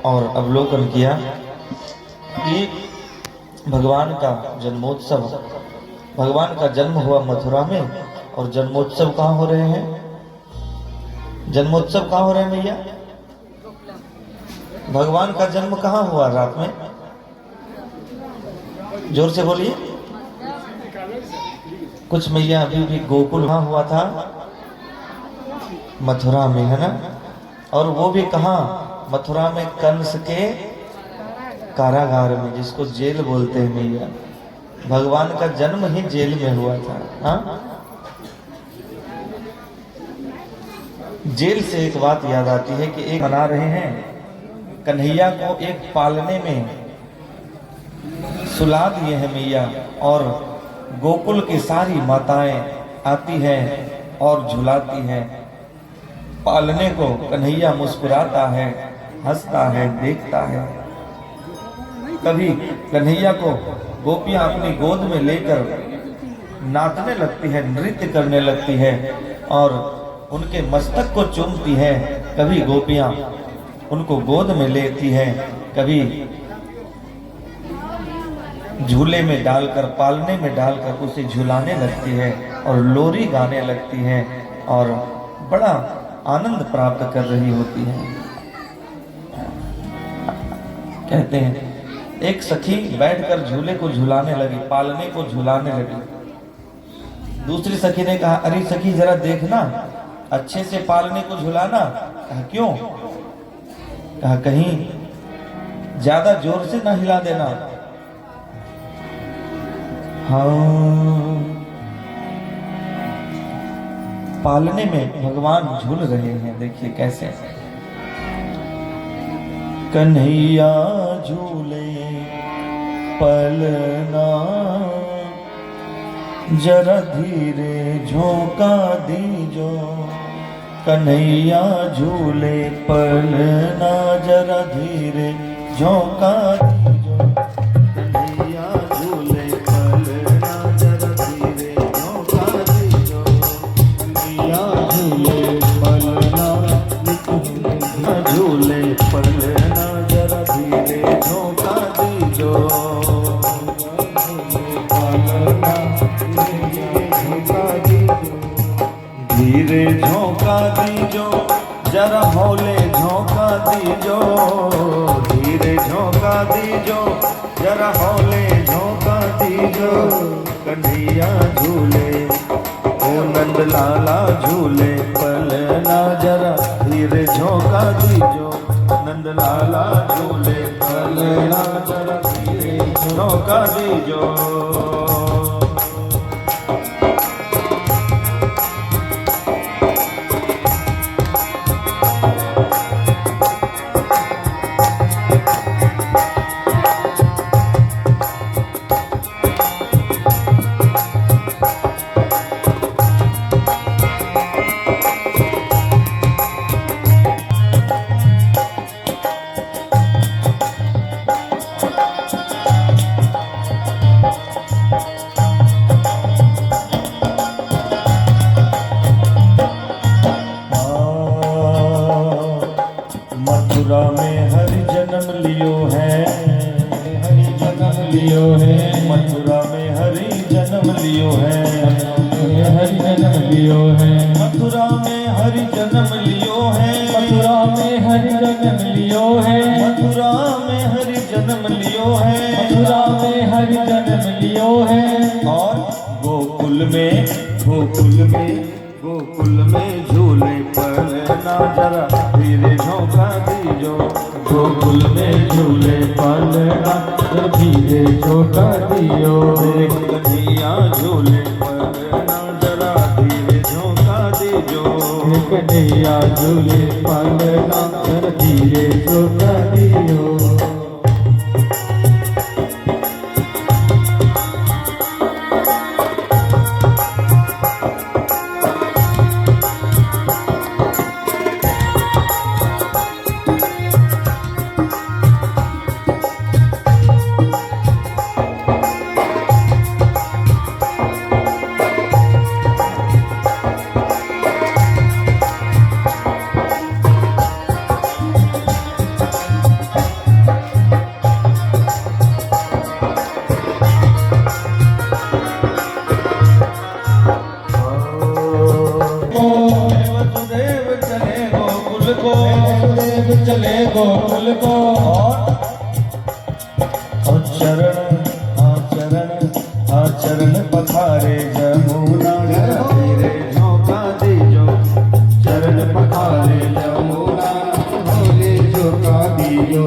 और अवलोकन किया कि भगवान का जन्मोत्सव, भगवान का जन्म हुआ मथुरा में और जन्मोत्सव कहाँ हो रहे हैं? जन्मोत्सव कहाँ हो रहे हैं भैया? भगवान का जन्म कहाँ हुआ रात में? जोर से बोलिए। कुछ मैया अभी भी गोकुल कहाँ हुआ था? मथुरा में, है ना? और वो भी कहाँ? मथुरा में कंस के कारागार में, जिसको जेल बोलते हैं मैया। भगवान का जन्म ही जेल में हुआ था। हाँ, जेल से एक बात याद आती है कि एक बना रहे हैं कन्हैया को, एक पालने में सुला दिए हैं मैया, और गोकुल की सारी माताएं आती हैं और झुलाती हैं पालने को। कन्हैया मुस्कुराता है, हंसता है, देखता है। कभी कन्हैया को गोपियां अपनी गोद में लेकर नाचने लगती है, नृत्य करने लगती है और उनके मस्तक को चूमती है। कभी गोपियां उनको गोद में लेती हैं, कभी झूले में डालकर, पालने में डालकर उसे झुलाने लगती है और लोरी गाने लगती है और बड़ा आनंद प्राप्त कर रही होती है। कहते हैं एक सखी बैठकर झूले को झुलाने लगी, पालने को झुलाने लगी। दूसरी सखी ने कहा, अरे सखी जरा देखना, अच्छे से पालने को झुलाना। कहा क्यों? कहा कहीं ज्यादा जोर से ना हिला देना। हाँ, पालने में भगवान झूल रहे हैं। देखिए कैसे। कन्हैया झूले पलना, जरा धीरे झोंका दीजो। कन्हैया झूले पलना, जरा धीरे झोंका दीजो। कन्हैया झूले पलना, जरा धीरे झोंका दीजो। कन्हैया झूले पलना, झूले पलना, जरा धीरे झोंका दीजो। धीरे झोंका दीजो, जरा हौले झोंका दीजो। धीरे झोंका दीजो, जरा हौले झोंका दीजो। कन्हैया झूले, ओ नंद लाला झूले पलना, जरा धीरे झोंका दीजो। नंद लाला झूले पलना, जरा धीरे झोंका दीजो। मथुरा में हरि जन्म लियो है, हरि जन्म लियो है। मथुरा में हरि जन्म लियो है, हरि जन्म लियो है। मथुरा में हरि जन्म लियो है, मथुरा में हरि जन्म लियो है। मथुरा में हरि जन्म लियो है, मथुरा में हरि जन्म लियो है। और गोकुल में, गोकुल में, गोकुल में झूले पलना, जरा धीरे झोंका दीजो। गोकुल में झूले पलना, जरा धीरे झोंका दियो। कन्हैया झूले पलना, जरा धीरे झोंका दीजो। कन्हैया झूले पलना, जरा धीरे झोंका दियो। गोकुल को। और चरण पखारे जमुना धीरे झोंका दीजो। चरण पखारे जमुना धीरे झोंका दीजो।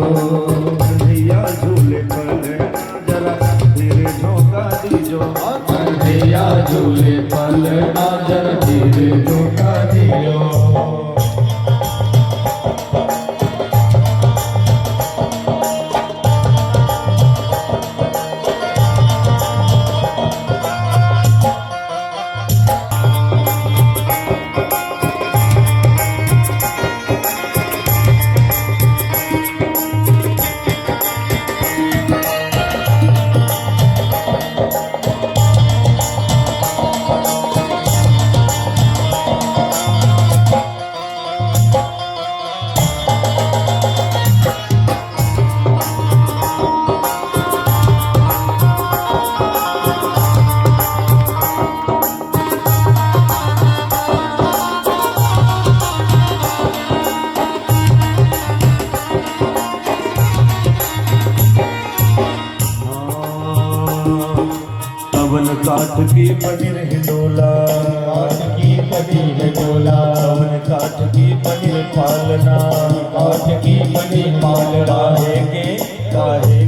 कन्हैया झूले पलना जरा धीरे झोंका दीजो। कन्हैया झूले पलना जरा धीरे झोंका दीजो। पवन काठ की बनी हिंडोला। काठ की बनी है डोला। पवन काठ की बनी पालना। काठ की बनी पालना। काहे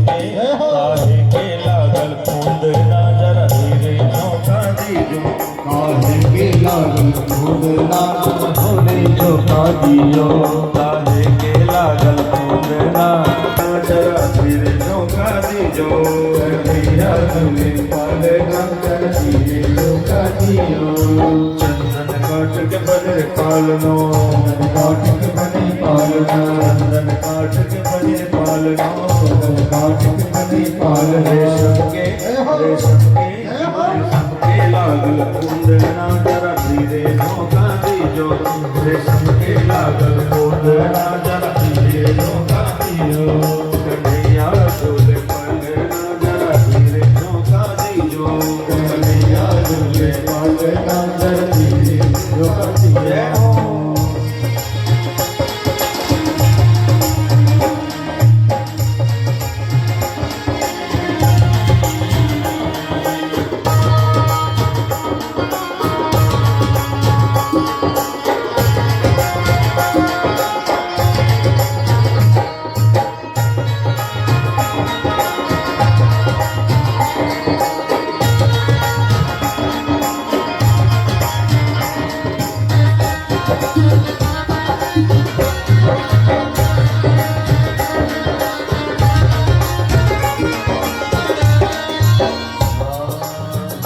के लागल कूदना जरा धीरे झोंका दीजो। काहे के लागल कूदना थोड़े झोंका दियो। काहे के लागल कूदना जरा धीरे झोंका दीजो। कन्हैया झूले पलना जरा धीरे झोंका दियो। चंदन काठ के बने पालनो। काठ के बनी पालना। चंदन काठ के बने पालनो। काठ के बनी पालना। रेशम के लागल कूदना जरा धीरे झोंका दीजो। रेशम के लागल कूदना जरा धीरे झोंका दीजो। कन्हैया झूले पलना जरा धीरे झोंका दीजो। कन्हैया झूले पलना जरा धीरे झोंका दियो।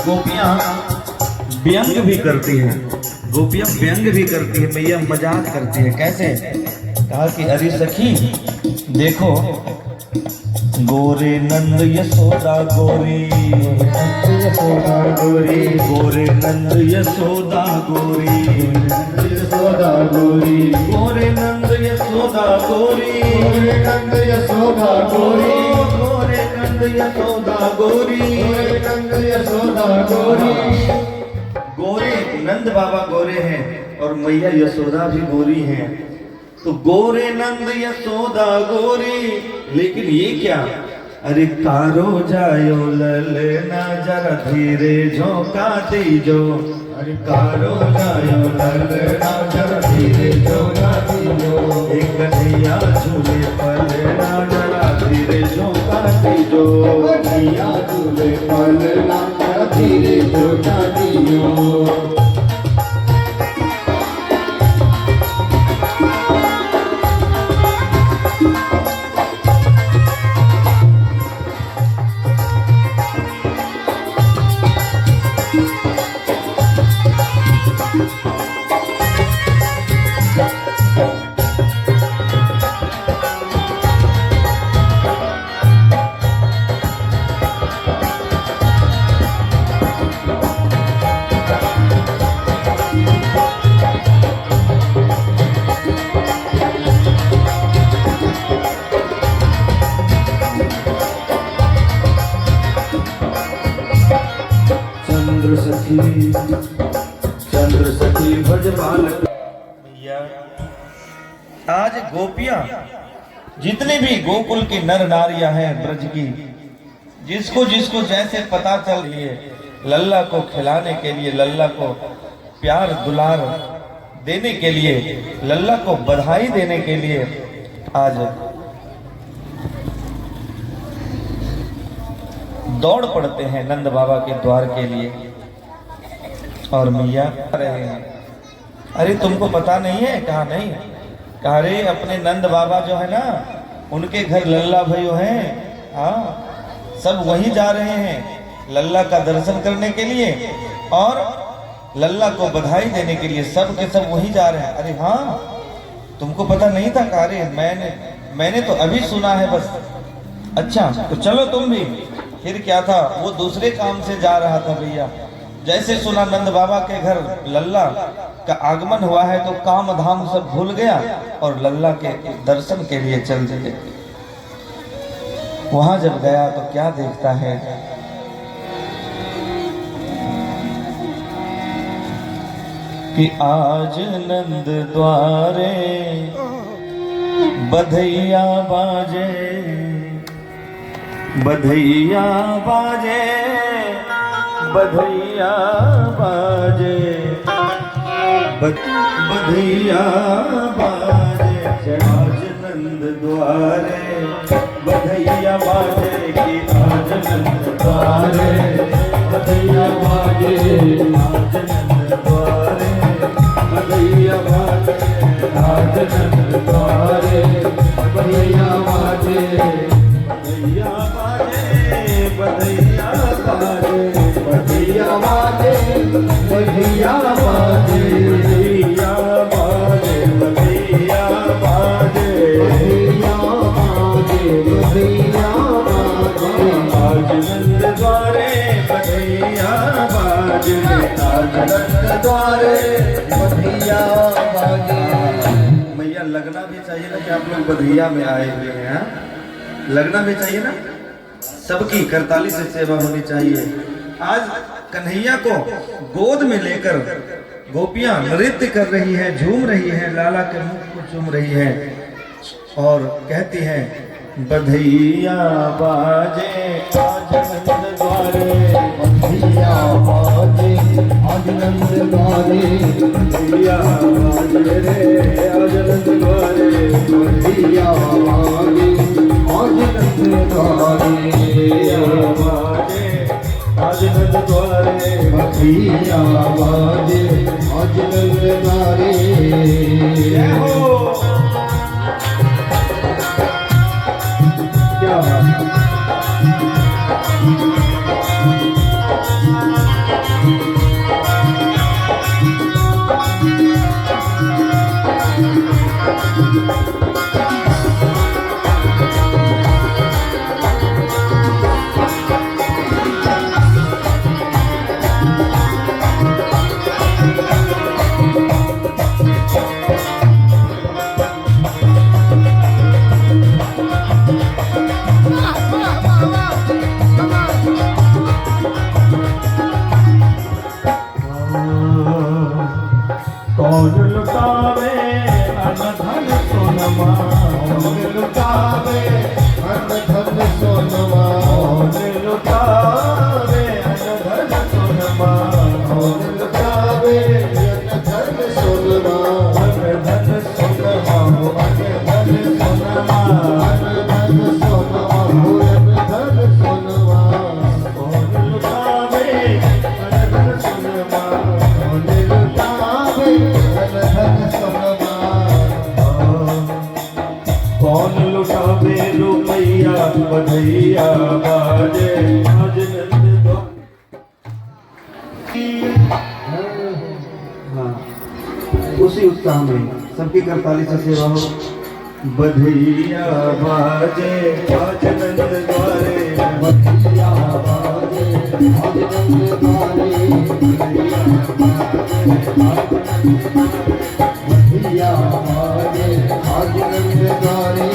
गोपियां व्यंग भी करती हैं। गोपियां व्यंग भी करती है। मैया मजाक करती है। कैसे? कहा कि अरे सखी देखो, गोरे नंद यशोदा गोरी। यशोदा गोरी। गोरे नंद यशोदा गोरी। यशोदा गोरी। गोरे नंद यशोदा गोरी। गोरे नंद यशोदा गोरी। गोरे नंद यशोदा गोरी। गोरे नंद यशोदा गोरी। गोरे नंद बाबा गोरे हैं और मैया यशोदा भी गोरी हैं। तो गोरे नंद यशोदा गोरी, लेकिन ये क्या? अरे कारो जायो ललना जरा धीरे झोंका दीजो। अरे कारो जायो ललना जरा धीरे झोंका दियो। एक कन्हैया झूले पलना जरा धीरे झोंका दीजो। कन्हैया झूले पलना जरा धीरे झोंका दियो। चंद्र सखी भज बालक। आज गोपियां जितने भी गोकुल की नर नारियां हैं ब्रज की, जिसको जिसको जैसे पता चल रही है, लल्ला को खिलाने के लिए, लल्ला को प्यार दुलार देने के लिए, लल्ला को बधाई देने के लिए आज दौड़ पड़ते हैं नंद बाबा के द्वार के लिए। और मैया रहे हैं, अरे तुमको पता नहीं है? कहा नहीं। कहा अरे अपने नंद बाबा जो है ना, उनके घर लल्ला भयो हैं, हाँ सब वहीं जा रहे हैं लल्ला का दर्शन करने के लिए और लल्ला को बधाई देने के लिए, सब के सब वहीं जा रहे हैं। अरे हाँ तुमको पता नहीं था? कहा अरे मैंने तो अभी सुना है बस। अच्छा तो चलो तुम भी। फिर क्या था, वो दूसरे काम से जा रहा था भैया। जैसे सुना नंद बाबा के घर लल्ला का आगमन हुआ है तो काम धाम सब भूल गया और लल्ला के दर्शन के लिए चल दिए। वहां जब गया तो क्या देखता है, कि आज नंद द्वारे बधैया बाजे, बधैया बाजे, बधैया बाजे, बधैया बाजे, आज नंद द्वारे बधैया बाजे, कि आज नंद द्वारे बधैया बाजे, आज नंद द्वारे बधैया बाजे, आज नंद द्वारे बधैया बाजे, बधैया बाजे, बधैया बाजे, बधैया बाजे, बधैया बाजे, बधैया बाजे, बधैया बाजे, बधैया बाजे, बधैया बाजे, आज नंद द्वारे बधैया बाजे, आज नंद द्वारे बधैया बाजे। मैया लगना भी चाहिए ना कि आप लोग बधैया में आए हुए हैं, लगना भी चाहिए ना, सबकी करताली से सेवा होनी चाहिए। आज कन्हैया को गोद में लेकर गोपियां नृत्य कर रही हैं, झूम रही हैं, लाला के मुख को चूम रही हैं और कहती हैं बधैया बाजे आज नंद द्वारे, बधैया बाजे आज नंद द्वारे, बधैया बाजे रे आज नंद द्वारे, बधैया बाजे आज नंद द्वारे, बधैया बाजे आज नंद द्वारे, बधैया बाजे आज नंद द्वारे। क्या बात कौन लुटावे अनधन सोनमा, कौन लुटावे अनधन सोनमा, कौन लुटावे अनधन सोनमा, कौन लुटावे अनधन सोनमा, अनधन सोनमा, अनधन सोनमा, अनधन सोनमा, अनधन सोनमा, कौन लुटावे अनधन सोनमा, कौन लुटावे कौन लुटावे रुपैया, बधैया बाजे आज नंद हाँ, उसी उत्साह में सबकी करताली से सेवा हो। बधैया बाजे आज नंद द्वारे, बधैया बाजे आज नंद द्वारे, बधैया बाजे आज नंद द्वारे।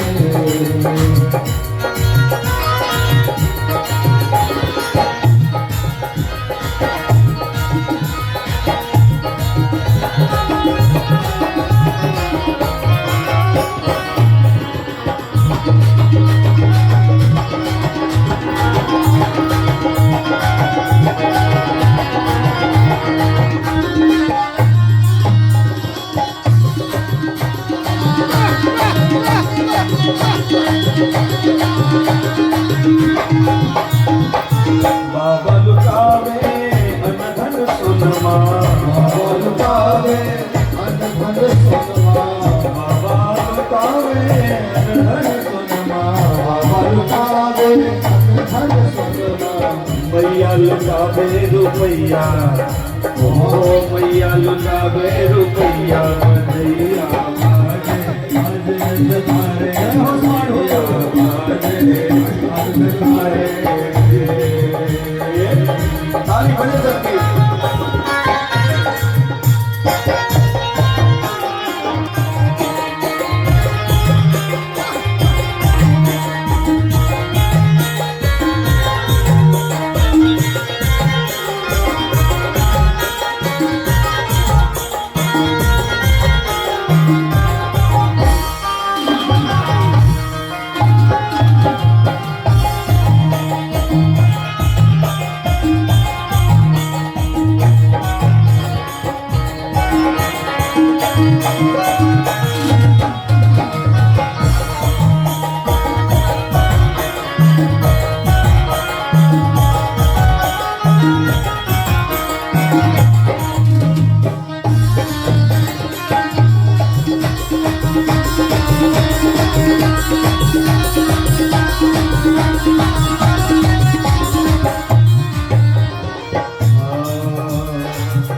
गावे धन धन सोना मैया लुटावे रुपैया, ओ मैया लुटावे रुपैया, बधैया बाजे आज तुम्हारे हो साड़िया बाजे आज तुम्हारे। ताली बजे सबकी।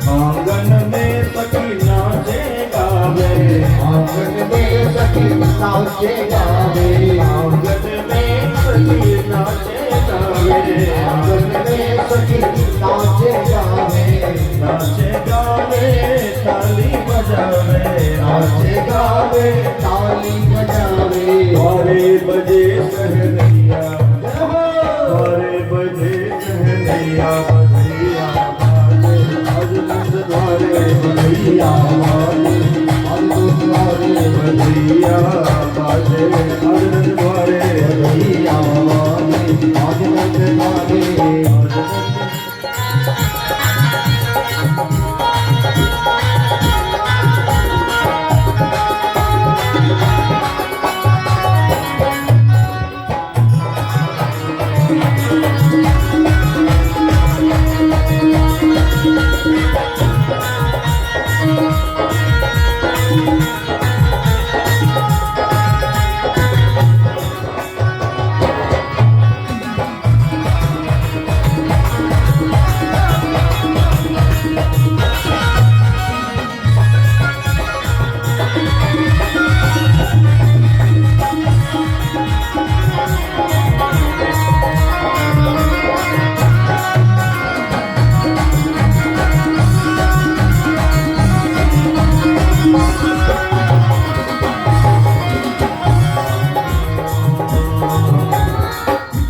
आंगन में सखी नाचे गावे, आंगन में सखी नाचे गावे आंगन में सखी नाचे गावे, आंगन में सखी नाचे गावे नाचे गावे ताली बजावे, नाचे गावे ताली बजावे द्वारे बजे सहनैया, द्वारे बजे सहनैया, बधैया बाजे आज नंद द्वारे, बधैया बाजे आज तुम्हारे बधैया बाजे आज नंद द्वारे, बधैया बाजे आज नंद द्वारे।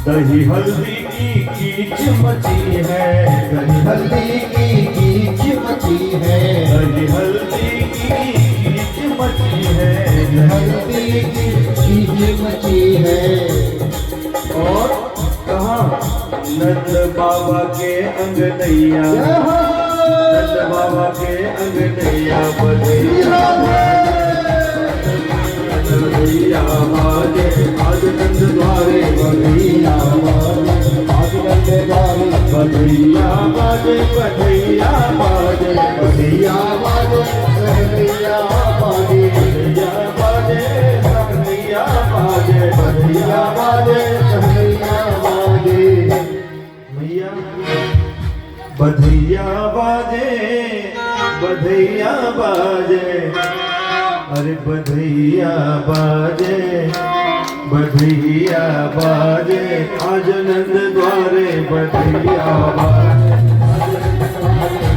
दही हल्दी की कीच मची है, दही हल्दी की कीच मची है दही हल्दी की कीच मची है, हल्दी की कीच मची है और कहाँ नंद बाबा के अंगनैया, नंद बाबा के अंगनैया, बधैया बधैया बाजे आज नंद द्वारे, बधैया बाजे आज नंद द्वारे बधैया बाजे बधैया बाजे बधैया बाजे सहनैया बाजे बधैया बाजे सहनैया बाजे, बधैया बाजे सहनैया बाजे मैया बधैया बाजे बधैया बाजे, अरे बधैया बाजे बधैया बाजे आज नंद द्वारे, बधैया बाजे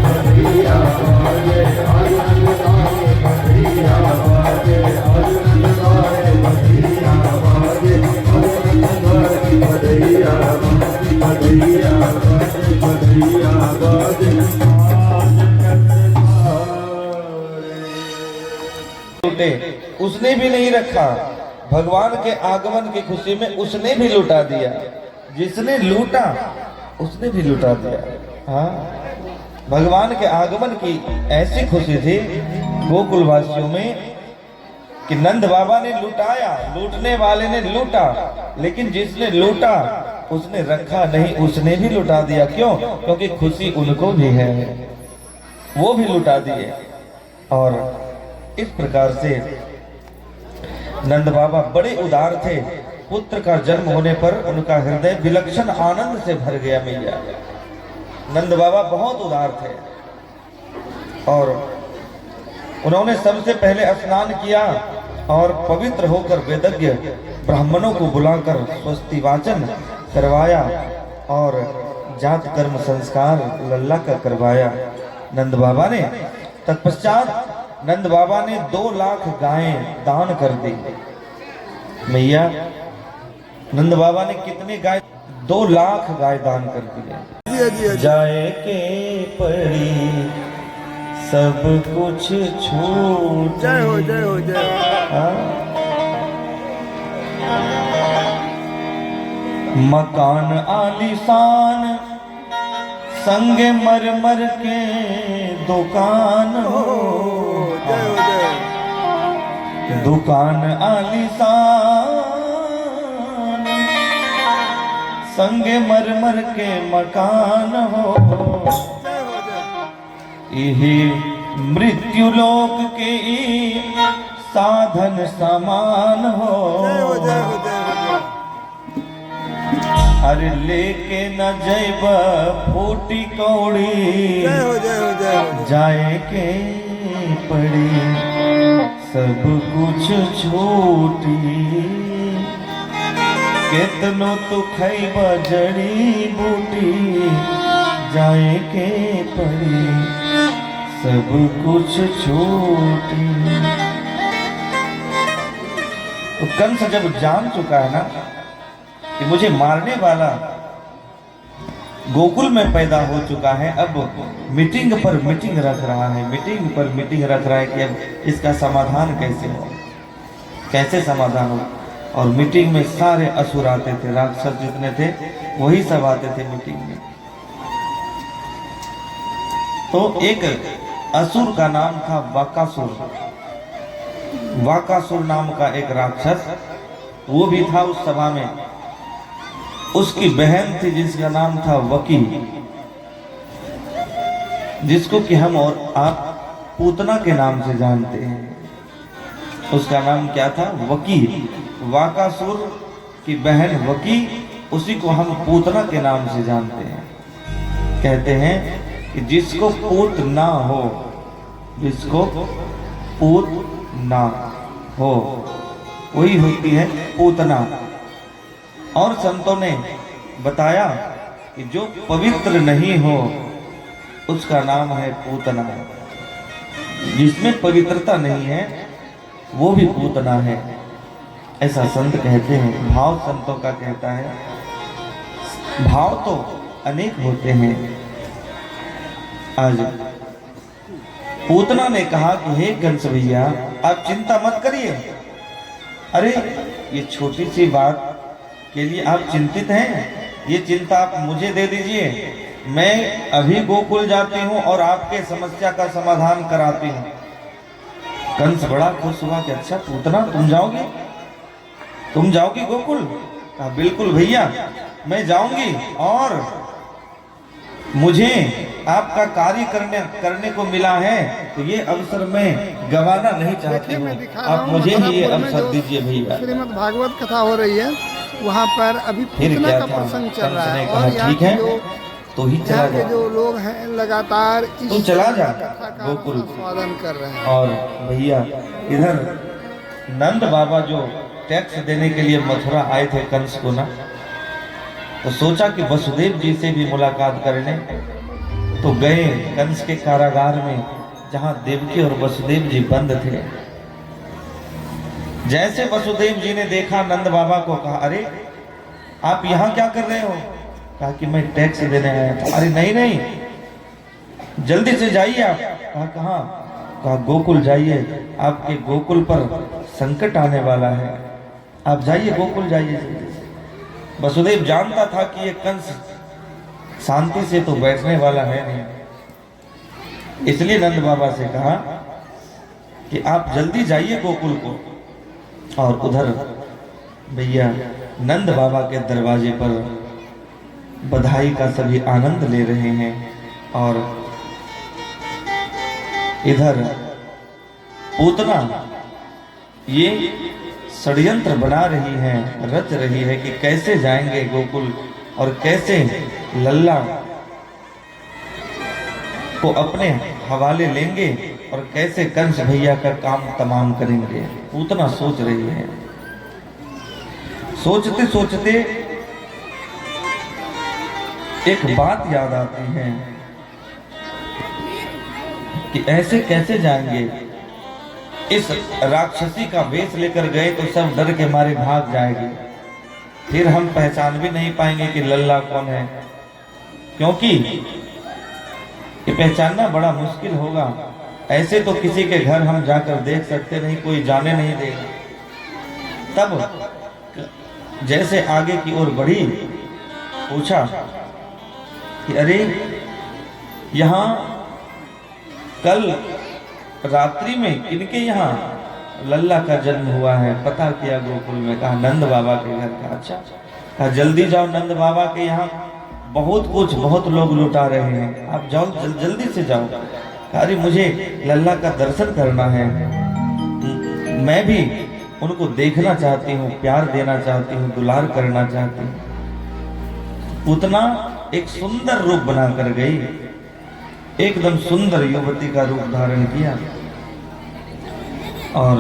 बधैया बाजे आज नंद द्वारे बधैया बाजे आज नंद द्वारे बधैया बाजे आज नंद द्वारे, बधैया बधैया बाजे बधैया बाजे आज नंद द्वारे। उसने भी नहीं रखा, भगवान के आगमन की खुशी में उसने भी लुटा दिया, जिसने लूटा उसने भी लुटा दिया। हाँ, भगवान के आगमन की ऐसी खुशी थी गोकुलवासियों में कि नंद बाबा ने लुटाया, लूटने वाले ने लूटा, लेकिन जिसने लूटा उसने रखा नहीं, उसने भी लुटा दिया। क्यों? क्योंकि खुशी उनको भी है, वो भी लुटा दिए। और इस प्रकार से नंद बाबा बड़े उदार थे पुत्र का जन्म होने पर उनका हृदय विलक्षण आनंद से भर गया मैया। नंद बाबा बहुत उदार थे और उन्होंने सबसे पहले स्नान किया और पवित्र होकर वेदज्ञ ब्राह्मणों को बुलाकर स्वस्ति वाचन करवाया और जात कर्म संस्कार लल्ला का करवाया नंद बाबा ने। तत्पश्चात नंद बाबा ने 2 लाख गायें दान कर दी। मैया नंद बाबा ने कितने गाय? 2 लाख गाय दान कर दिए। जाए के पड़ी सब कुछ छूट। जय हो जय हो जय हो। मकान आलीशान संग मरमर के दुकान हो। जय हो जय हो। दुकान आलीशान संग मरमर के मकान हो। जय हो जय हो। यही मृत्यु लोक के साधन समान हो। जय हो जय हो जय हो। अरे लेके न जैब फूटी कौड़ी। जय हो जय हो जय हो। जाए के पड़ी सब कुछ छूटी। केतनो तो खैब जड़ी बूटी। जाए के पड़ी सब कुछ छूटी। तो कंस जब जान चुका है ना कि मुझे मारने वाला गोकुल में पैदा हो चुका है, अब मीटिंग पर मीटिंग रख रहा है, मीटिंग पर मीटिंग रख रहा है कि अब इसका समाधान कैसे हो, कैसे समाधान हो। और मीटिंग में सारे असुर आते थे, राक्षस जितने थे वही सब आते थे मीटिंग में। तो एक असुर का नाम था वाकासुर। वाकासुर नाम का एक राक्षस वो भी था उस सभा में। उसकी बहन थी जिसका नाम था वकी, जिसको कि हम और आप पूतना के नाम से जानते हैं। उसका नाम क्या था? वकी। वाकासुर की बहन वकी, उसी को हम पूतना के नाम से जानते हैं। कहते हैं कि जिसको पूत ना हो, जिसको पूत ना हो वही होती है पूतना। और संतों ने बताया कि जो पवित्र नहीं हो उसका नाम है पूतना। जिसमें पवित्रता नहीं है वो भी पूतना है, ऐसा संत कहते हैं। भाव संतों का कहता है। भाव तो अनेक होते हैं। आज पूतना ने कहा कि हे कंस भैया आप चिंता मत करिए। अरे ये छोटी सी बात के लिए आप चिंतित हैं, ये चिंता आप मुझे दे दीजिए। मैं अभी गोकुल जाती हूँ और आपके समस्या का समाधान कराती हूँ। कंस बड़ा खुश हुआ कि अच्छा पूतना तुम जाओगी, तुम जाओगी गोकुल? कहा बिल्कुल भैया मैं जाऊंगी, और मुझे आपका कार्य करने को मिला है तो ये अवसर मैं गंवाना नहीं चाहती हूँ। आप मुझे ही ये अवसर दीजिए भैया। श्रीमद् भागवत कथा हो रही है, वहाँ पर अभी फिर पूतना क्या का था? प्रसंग चल रहा कंस ने है। कहा और यहाँ ठीक है के जो तो ही चला यहाँ के जा, जो लोग हैं लगातार इस तू चला जा कथा का गोकुल। स्वागत कर रहे हैं। और भैया इधर नंद बाबा जो टैक्स देने के लिए मथुरा आए थे कंस को ना, तो सोचा कि वसुदेव जी से भी मुलाकात कर लें। तो गए कंस के कारागार में जहां देवकी और वसुदेव जी बंद थे। जैसे वसुदेव जी ने देखा नंद बाबा को, कहा अरे आप यहाँ क्या कर रहे हो? कहा कि मैं टैक्स देने आया था। अरे नहीं नहीं जल्दी से जाइए आप। कहा कहाँ? कहा गोकुल जाइए, आपके गोकुल पर संकट आने वाला है, आप जाइए गोकुल जाइए। वसुदेव जानता था कि ये कंस शांति से तो बैठने वाला है नहीं, इसलिए नंद बाबा से कहा कि आप जल्दी जाइए गोकुल को। और उधर भैया नंद बाबा के दरवाजे पर बधाई का सभी आनंद ले रहे हैं। और इधर पूतना ये षड्यंत्र बना रही है, रच रही है कि कैसे जाएंगे गोकुल और कैसे लल्ला को अपने हवाले लेंगे और कैसे कंस भैया का काम तमाम करेंगे। पूतना सोच रही है। सोचते सोचते एक बात याद आती है कि ऐसे कैसे जाएंगे। इस राक्षसी का वेश लेकर गए तो सब डर के मारे भाग जाएंगे, फिर हम पहचान भी नहीं पाएंगे कि लल्ला कौन है, क्योंकि ये पहचानना बड़ा मुश्किल होगा। ऐसे तो किसी के घर हम जाकर देख सकते नहीं, कोई जाने नहीं देगा। तब जैसे आगे की ओर बढ़ी, पूछा कि अरे यहाँ कल रात्रि में किनके यहाँ लल्ला का जन्म हुआ है? पता किया गोकुल में। कहा नंद बाबा के घर का। अच्छा। कहा जल्दी जाओ नंद बाबा के यहाँ, बहुत लोग लुटा रहे हैं, आप जाओ जल्दी से जाओ। अरे मुझे लल्ला का दर्शन करना है, मैं भी उनको देखना चाहती हूँ, प्यार देना चाहती हूँ, दुलार करना चाहती हूँ। उतना एक सुंदर रूप बनाकर गई, एकदम सुंदर युवती का रूप धारण किया और